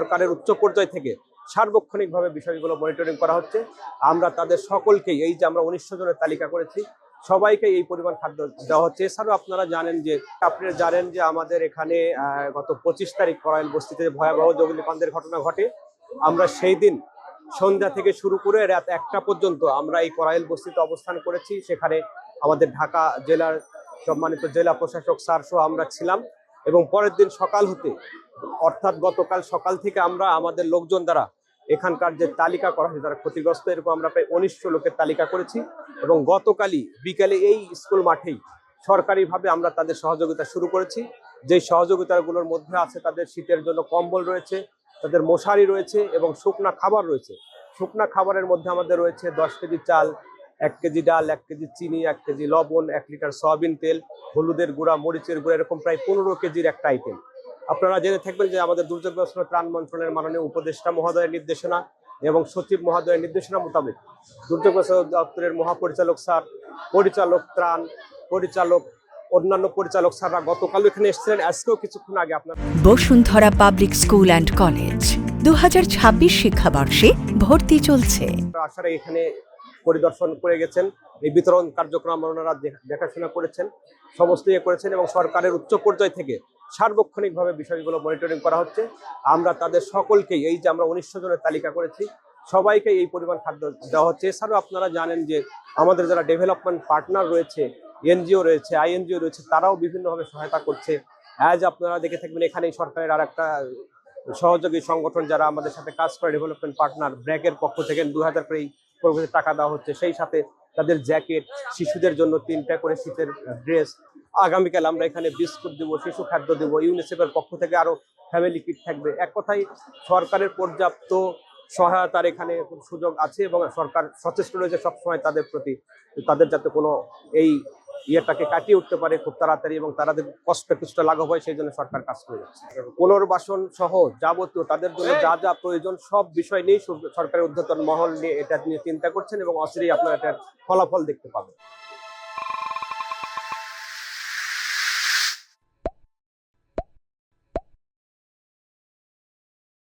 সরকারের উচ্চ পর্যায় থেকে সার্বক্ষণিকভাবে বিষয়গুলো মনিটরিং করা হচ্ছে। আমরা তাদের সকলকেই, এই যে আমরা 1900 জনের তালিকা করেছি, সবাইকে এই পরিমাণ খাদ্য দেওয়া হচ্ছে। এছাড়াও আপনারা জানেন যে আমাদের এখানে গত 25 তারিখ করাইল বস্তিতে ভয়াবহ অগ্নিকাণ্ডের ঘটনা ঘটে। আমরা সেই দিন সন্ধ্যা থেকে শুরু করে রাত 1টা পর্যন্ত আমরা এই করাইল বস্তিতে অবস্থান করেছি। সেখানে আমাদের ঢাকা জেলার সম্মানিত জেলা প্রশাসক স্যার সহ আমরা ছিলাম, এবং পরের দিন সকাল হতে, অর্থাৎ গতকাল সকাল থেকে আমরা আমাদের লোকজন দ্বারা এখানকার যে তালিকা করা হয়েছে যারা ক্ষতিগ্রস্ত, এরকম আমরা প্রায় 1900 লোকের তালিকা করেছি। এবং গতকালই বিকেলে এই স্কুল মাঠেই সরকারিভাবে আমরা তাদের সহযোগিতা শুরু করেছি। যেই সহযোগিতাগুলোর মধ্যে আছে তাদের শীতের জন্য কম্বল রয়েছে, তাদের মশারি রয়েছে এবং শুকনা খাবার রয়েছে। শুকনা খাবারের মধ্যে আমাদের রয়েছে 10 কেজি চাল, 1 কেজি ডাল, 1 কেজি চিনি, 1 কেজি লবণ, 1 লিটার সয়াবিন তেল, হলুদের গুঁড়া, মরিচের গুঁড়া, এরকম প্রায় 15 কেজির একটা আইটেম। আপনারা জেনে থাকবেন যে আমাদের দুর্যোগ ব্যবস্থাপনা ত্রাণ মন্ত্রণালয়ের মাননীয় উপদেষ্টা মহোদয়ের নির্দেশনা এবং সচিব মহোদয়ের নির্দেশনা মোতাবেক দুর্যোগ ব্যবস্থাপনা দপ্তরের মহাপরিচালক স্যার, পরিচালক ত্রাণ, পরিচালক, অন্যান্য পরিচালক স্যাররা গতকাল এখানে এসেছিলেন। আজকেও কিছুক্ষণ আগে আপনার Bashundhara public school and college 2026 শিক্ষাবর্ষে ভর্তি চলছে। আসারে এখানে পরিদর্শন করে গেছেন, এই বিতরণ কার্যক্রম ওনারা দেখাশোনা করেছেন, সমস্ত করেছেন, এবং সরকারের উচ্চ পর্যায় থেকে সার্বক্ষণিকভাবে বিষয়গুলো মনিটরিং করা হচ্ছে। আমরা তাদের সকলকেই, এই যে আমরা 1900 জনের তালিকা করেছি, সবাইকে এই পরিমাণ খাদ্য দেওয়া হচ্ছে। এছাড়াও আপনারা জানেন যে আমাদের যারা ডেভেলপমেন্ট পার্টনার রয়েছে, এনজিও রয়েছে, আইএনজিও রয়েছে, তারাও বিভিন্নভাবে সহায়তা করছে। আজ আপনারা দেখে থাকবেন এখানে সরকারের আর একটা সহযোগী সংগঠন যারা আমাদের সাথে কাজ করে, ডেভেলপমেন্ট পার্টনার ব্র্যাকের পক্ষ থেকে 2000 করে টাকা দেওয়া হচ্ছে। সেই সাথে তাদের জ্যাকেট, শিশুদের জন্য 3টা করে শীতের ড্রেস। আগামীকাল আমরা এখানে বিস্কুট দেবো, শিশু খাদ্য দেবো, ইউনিসেফের পক্ষ থেকে আরো ফ্যামিলি কিট থাকবে। এক কথায় সরকারের পর্যাপ্ত সহায়তার এখানে সুযোগ আছে, এবং সরকার সচেষ্ট রয়েছে সবসময় তাদের প্রতি, তাদের যাতে কোনো এই ইয়েটাকে কাটিয়ে উঠতে পারে খুব তাড়াতাড়ি, এবং তাদের কষ্ট কিছুটা লাঘব হয়, সেই জন্য সরকার কাজ করে যাচ্ছে। পুনর্বাসন সহ যাবতীয় তাদের জন্য যা যা প্রয়োজন সব বিষয় নিয়ে সরকারের ঊর্ধ্বতন মহল নিয়ে এটা নিয়ে চিন্তা করছেন, এবং অচিরেই আপনারা এটার ফলাফল দেখতে পাবেন।